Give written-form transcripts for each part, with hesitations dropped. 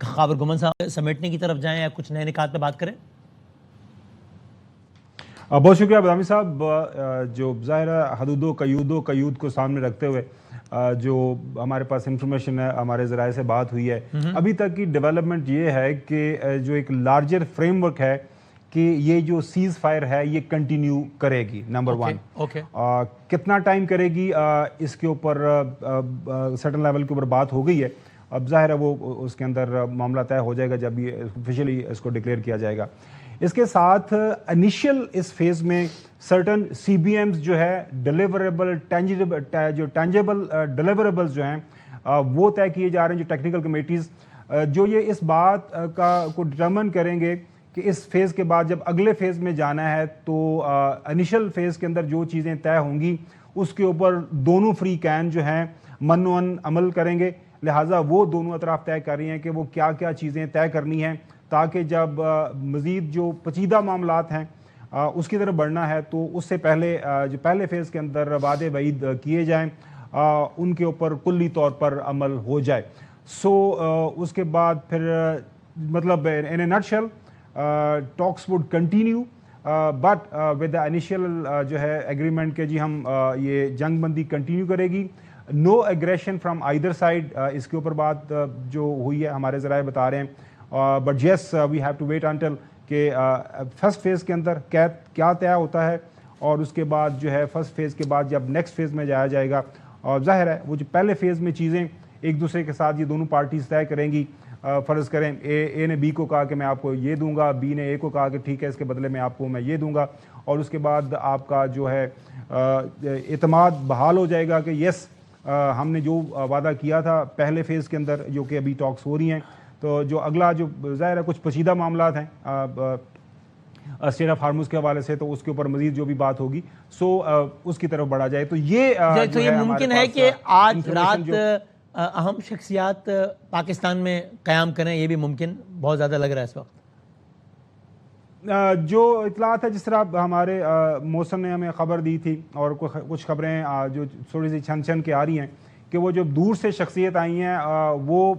خاور گمن صاحب سمیٹنے کی طرف جائیں یا کچھ نئے نکات پہ بات کریں؟ بہت شکریہ بدامی صاحب. جو ظاہر ہے حدود و قیود کو سامنے رکھتے ہوئے جو ہمارے پاس انفارمیشن ہے، ہمارے ذرائع سے بات ہوئی ہے، ابھی تک کی ڈیولپمنٹ یہ ہے کہ جو ایک لارجر فریم ورک ہے کہ یہ جو سیز فائر ہے یہ کنٹینیو کرے گی. نمبر 1 کتنا ٹائم کرے گی اس کے اوپر سرٹن لیول کے اوپر بات ہو گئی ہے. اب ظاہر ہے وہ اس کے اندر معاملہ طے ہو جائے گا جب یہ آفیشیلی اس کو ڈکلیئر کیا جائے گا. اس کے ساتھ انیشیل اس فیز میں سرٹن سی بی ایمز جو ہے ڈیلیوریبل ٹینجیبل ڈیلیوریبلز جو ہیں وہ طے کیے جا رہے ہیں. جو ٹیکنیکل کمیٹیز جو یہ اس بات کو ڈٹرمن کریں گے کہ اس فیز کے بعد جب اگلے فیز میں جانا ہے تو انیشل فیز کے اندر جو چیزیں طے ہوں گی اس کے اوپر دونوں فری کین جو ہیں منوعن عمل کریں گے. لہٰذا وہ دونوں اطراف طے کر رہی ہیں کہ وہ کیا کیا چیزیں طے کرنی ہیں تاکہ جب مزید جو پیچیدہ معاملات ہیں اس کی طرف بڑھنا ہے تو اس سے پہلے جو پہلے فیز کے اندر وعدے وعید کیے جائیں ان کے اوپر کلی طور پر عمل ہو جائے. اس کے بعد پھر مطلب in a nutshell talks would continue but with the initial جو ہے ایگریمنٹ کہ جی ہم یہ جنگ بندی کنٹینیو کرے گی. نو ایگریشن فرام آئدر سائڈ اس کے اوپر بات جو ہوئی ہے ہمارے ذرائع بتا رہے ہیں. But yes we have to wait until کہ فرسٹ فیز کے اندر کیا طے ہوتا ہے اور اس کے بعد جو ہے فرسٹ فیز کے بعد جب نیکسٹ فیز میں جایا جائے گا اور ظاہر ہے وہ جو پہلے فیز میں چیزیں ایک دوسرے کے ساتھ یہ دونوں پارٹیز طے کریں گی. فرض کریں اے نے بی کو کہا کہ میں آپ کو یہ دوں گا، بی نے اے کو کہا کہ ٹھیک ہے اس کے بدلے میں آپ کو میں یہ دوں گا، اور اس کے بعد آپ کا جو ہے اعتماد بحال ہو جائے گا کہ یس ہم نے جو وعدہ کیا تھا پہلے فیز کے اندر جو کہ ابھی ٹاکس ہو رہی ہیں تو جو اگلا جو ظاہر ہے کچھ پیچیدہ معاملات ہیں اسٹریٹ آف ہارمز کے حوالے سے تو اس کے اوپر مزید جو بھی بات ہوگی اس کی طرف بڑھا جائے. تو یہ ممکن ہے کہ آج رات اہم شخصیات پاکستان میں قیام کریں، یہ بھی ممکن بہت زیادہ لگ رہا ہے اس وقت. جو اطلاعات ہے جس طرح ہمارے موسم نے ہمیں خبر دی تھی اور کچھ خبریں جو تھوڑی سی چھن کے آ رہی ہیں کہ وہ جو دور سے شخصیت آئی ہیں وہ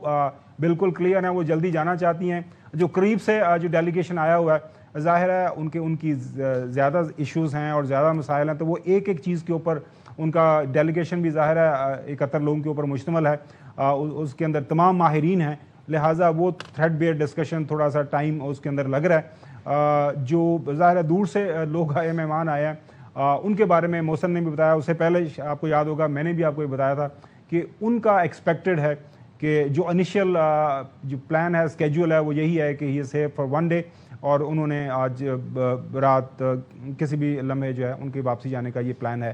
بالکل کلیئر ہیں، وہ جلدی جانا چاہتی ہیں. جو قریب سے جو ڈیلیگیشن آیا ہوا ہے ظاہر ہے ان کی زیادہ ایشوز ہیں اور زیادہ مسائل ہیں تو وہ ایک چیز کے اوپر ان کا ڈیلیگیشن بھی ظاہر ہے 71 لوگوں کے اوپر مشتمل ہے، اس کے اندر تمام ماہرین ہیں. لہٰذا وہ تھریڈ بیئر ڈسکشن تھوڑا سا ٹائم اس کے اندر لگ رہا ہے. جو ظاہر ہے دور سے لوگ آئے مہمان آئے ہیں ان کے بارے میں موسم نے بھی بتایا. اس سے پہلے آپ کو یاد ہوگا میں نے بھی آپ کو یہ بتایا تھا کہ ان کا ایکسپیکٹڈ ہے کہ جو انیشیل جو پلان ہے اسکیجول ہے وہ یہی ہے کہ یہ سیف فار 1 ڈے، اور انہوں نے آج رات کسی بھی لمحے جو ہے ان کی واپسی جانے کا یہ پلان ہے.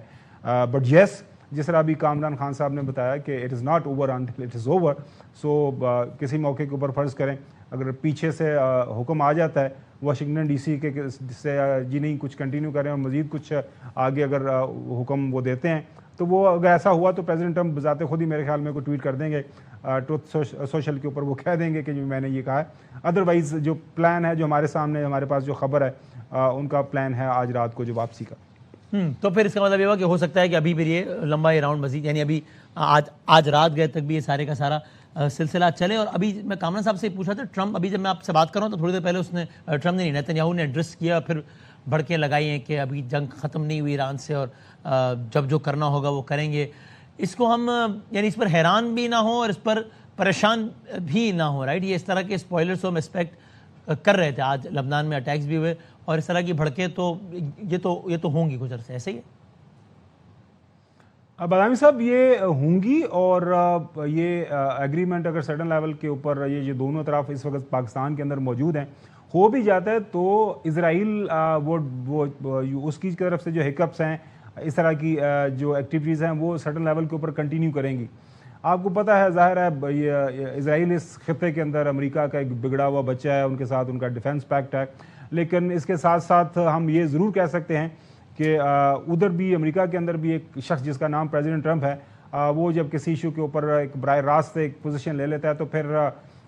بٹ یس جس طرح ابھی کامران خان صاحب نے بتایا کہ it is not over until it is over. So کسی موقع کے اوپر فرض کریں اگر پیچھے سے حکم آ جاتا ہے واشنگٹن ڈی سی کے سے جی نہیں کچھ کنٹینیو کریں اور مزید کچھ آگے اگر حکم وہ دیتے ہیں تو وہ اگر ایسا ہوا تو پریزیڈنٹ ٹرمپ بذات خود ہی میرے خیال میں کوئی ٹویٹ کر دیں گے ٹروتھ سوشل کے اوپر، وہ کہہ دیں گے کہ میں نے یہ کہا ہے. ادروائز جو پلان ہے جو ہمارے سامنے ہمارے پاس جو خبر ہے ان کا پلان ہے آج رات کو جو واپسی کا. تو پھر اس کا مطلب یہ ہوا کہ ہو سکتا ہے کہ ابھی پھر یہ لمبا یہ راؤنڈ مزید یعنی ابھی آج رات گئے تک بھی یہ سارے کا سارا سلسلہ چلے. اور ابھی میں کامران صاحب سے پوچھا تھا ٹرمپ ابھی جب میں آپ سے بات کر رہا ہوں تو تھوڑی دیر پہلے اس نے ٹرمپ نے نیتن یاہو نے ایڈریس کیا پھر بھڑکیں لگائی ہیں کہ ابھی جنگ ختم نہیں ہوئی ایران سے اور جب جو کرنا ہوگا وہ کریں گے. اس کو ہم یعنی اس پر حیران بھی نہ ہوں اور اس پر پریشان بھی نہ ہوں، رائٹ؟ یہ اس طرح کے اسپوائلرز ہم ایکسپیکٹ کر رہے تھے. آج لبنان میں اٹیکس بھی ہوئے اور اس طرح کی بھڑکیں تو یہ تو ہوں گی کچھ عرصے، ایسے ہی ہے. بدامی صاحب یہ ہوں گی اور یہ ایگریمنٹ اگر سرٹن لیول کے اوپر یہ جو دونوں طرف اس وقت پاکستان کے اندر موجود ہیں ہو بھی جاتا ہے تو اسرائیل وہ اس کی طرف سے جو ہیکپس ہیں اس طرح کی جو ایکٹیویٹیز ہیں وہ سرٹن لیول کے اوپر کنٹینیو کریں گی. آپ کو پتہ ہے ظاہر ہے یہ اسرائیل اس خطے کے اندر امریکہ کا ایک بگڑا ہوا بچہ ہے، ان کے ساتھ ان کا ڈیفنس پیکٹ ہے. لیکن اس کے ساتھ ساتھ ہم یہ ضرور کہہ سکتے ہیں کہ ادھر بھی امریکہ کے اندر بھی ایک شخص جس کا نام پریزیڈنٹ ٹرمپ ہے وہ جب کسی ایشو کے اوپر ایک براہ راست ایک پوزیشن لے لیتا ہے تو پھر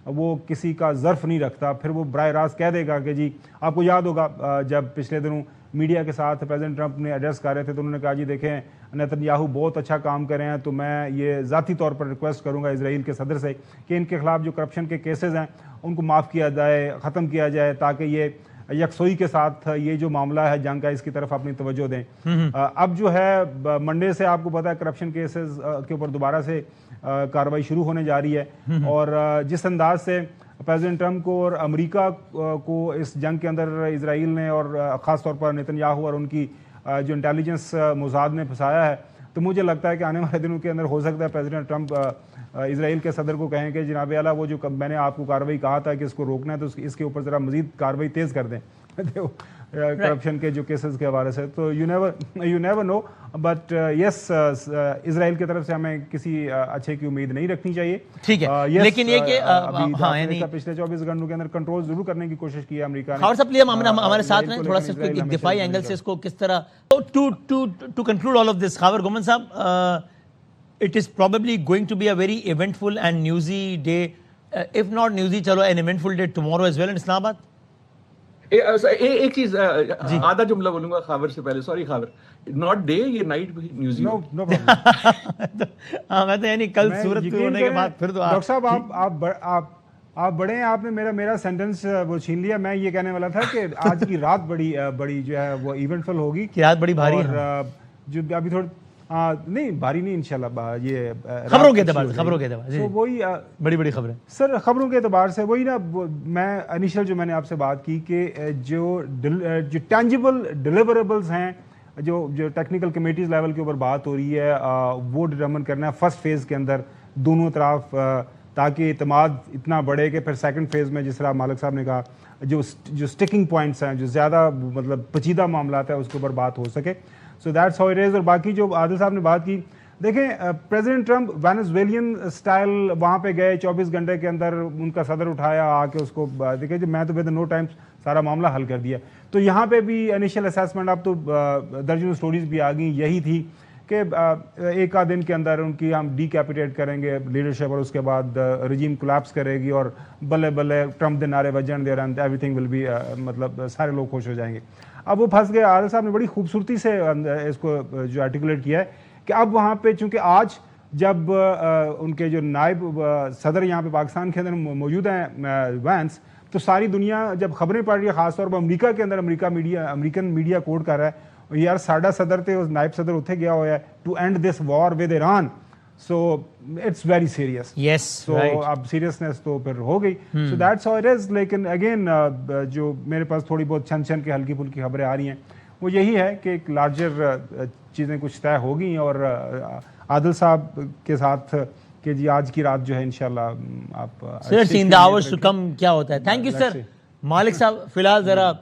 وہ کسی کا ظرف نہیں رکھتا، پھر وہ براہ راست کہہ دے گا کہ جی آپ کو یاد ہوگا جب پچھلے دنوں میڈیا کے ساتھ پریزیڈنٹ ٹرمپ نے ایڈریس کر رہے تھے تو انہوں نے کہا جی دیکھیں نیتن یاہو بہت اچھا کام کر رہے ہیں تو میں یہ ذاتی طور پر ریکویسٹ کروں گا اسرائیل کے صدر سے کہ ان کے خلاف جو کرپشن کے کیسز ہیں ان کو معاف کیا جائے, ختم کیا جائے, تاکہ یہ یکسوئی کے ساتھ یہ جو معاملہ ہے جنگ کا اس کی طرف اپنی توجہ دیں. اب جو ہے منڈے سے آپ کو پتا ہے کرپشن کیسز کے اوپر دوبارہ سے کارروائی شروع ہونے جا رہی ہے, اور جس انداز سے پریزیڈنٹ ٹرمپ کو اور امریکہ کو اس جنگ کے اندر اسرائیل نے اور خاص طور پر نیتن یاہو اور ان کی جو انٹیلیجنس موساد نے پھنسایا ہے, تو مجھے لگتا ہے کہ آنے والے دنوں کے اندر ہو سکتا ہے پریزیڈنٹ ٹرمپ اسرائیل کے صدر کو کہیں کہ جناب اعلیٰ وہ جو میں نے آپ کو کارروائی کہا تھا کہ اس کو روکنا ہے تو اس کے اوپر ذرا مزید کارروائی تیز کر دیں کرپشن کے جو کیسز کے حوالے سے. تو you never know, but yes Israel کی طرف سے ہمیں کسی اچھے کی امید نہیں رکھنی چاہیے. ٹھیک ہے, لیکن یہ کہ پچھلے 24 گھنٹوں کے اندر کنٹرول ضرور کرنے کی کوشش کی ہے امریکہ نے. اور سب لیے ہمارے ساتھ ہیں تھوڑا سا ایک دفاعی اینگل سے اس کو کس طرح to conclude all of this. Khawar Ghumman sahab, it is probably going to be a very eventful and newsy day, if not newsy, chalo an eventful day tomorrow as well in Islamabad. ایک چیز آدھا جملہ بولوں گا خاور سے پہلے, سوری خاور, ناٹ ڈے, یہ night بھی نیوزی. میں تو یعنی کل صورت ہونے کے بعد پھر تو ڈاکٹر صاحب آپ بڑے ہیں, آپ نے میرا سینٹنس وہ چھین لیا. میں یہ کہنے والا تھا کہ آج کی رات بڑی جو ہے وہ ایونٹفل ہوگی. رات بڑی بھاری ہے, اور جو ابھی تھوڑا نہیں بھاری نہیں انشاءاللہ, یہ خبروں کے اعتبار سے وہی بڑی خبریں سر. خبروں کے اعتبار سے وہی نا, میں انیشل جو میں نے آپ سے بات کی کہ جو ٹینجیبل ڈیلیوریبلز ہیں, جو ٹیکنیکل کمیٹیز لیول کے اوپر بات ہو رہی ہے, وہ ڈٹرمن کرنا ہے فرسٹ فیز کے اندر دونوں طرف, تاکہ اعتماد اتنا بڑھے کہ پھر سیکنڈ فیز میں جس طرح مالک صاحب نے کہا جو سٹکنگ پوائنٹس ہیں, جو زیادہ مطلب پیچیدہ معاملات ہیں, اس کے اوپر بات ہو سکے. سو دیٹس ہاؤ اٹ از. اور باقی جو عادل صاحب نے بات کی, دیکھیں پریزیڈنٹ ٹرمپ وینزویلین اسٹائل وہاں پہ گئے, 24 گھنٹے کے اندر ان کا صدر اٹھایا آ کے اس کو دیکھیں جی میں تو ود نو ٹائم سارا معاملہ حل کر دیا. تو یہاں پہ بھی انیشیل اسیسمنٹ, اب تو درجنوں سٹوریز بھی آ گئیں, یہی تھی کہ ایک آدھ دن کے اندر ان کی ہم ڈی کیپیٹیٹ کریں گے لیڈرشپ, اور اس کے بعد رجیم کولیپس کرے گی, اور بلے بلے ٹرمپ دے نعرے بجن دے رہے, ایوری تھنگ ول بی, مطلب سارے لوگ خوش ہو جائیں گے. اب وہ پھنس گئے. عادل صاحب نے بڑی خوبصورتی سے اس کو جو آرٹیکولیٹ کیا ہے کہ اب وہاں پہ چونکہ آج جب ان کے جو نائب صدر یہاں پہ پاکستان کے اندر موجود ہیں وینس, تو ساری دنیا جب خبریں پڑھ رہی ہے, خاص طور پر امریکہ کے اندر, امریکن میڈیا کوڈ کر رہا ہے یار ساڈا صدر تے نائب صدر اتنے گیا ہوا ہے to end this war with Iran. So it's very serious. Yes, so اب سیریسنس تو پھر ہو گئی. So that's how it is. لیکن اگین جو میرے پاس تھوڑی بہت چھن کے ہلکی پھلکی خبریں آ رہی ہیں وہ یہی ہے کہ ایک لارجر چیزیں کچھ طے ہو گئی ہیں, اور عادل صاحب کے ساتھ کہ جی آج کی رات جو ہے انشاءاللہ آپ کیا ہوتا ہے. Thank you sir. مالک صاحب فی الحال ذرا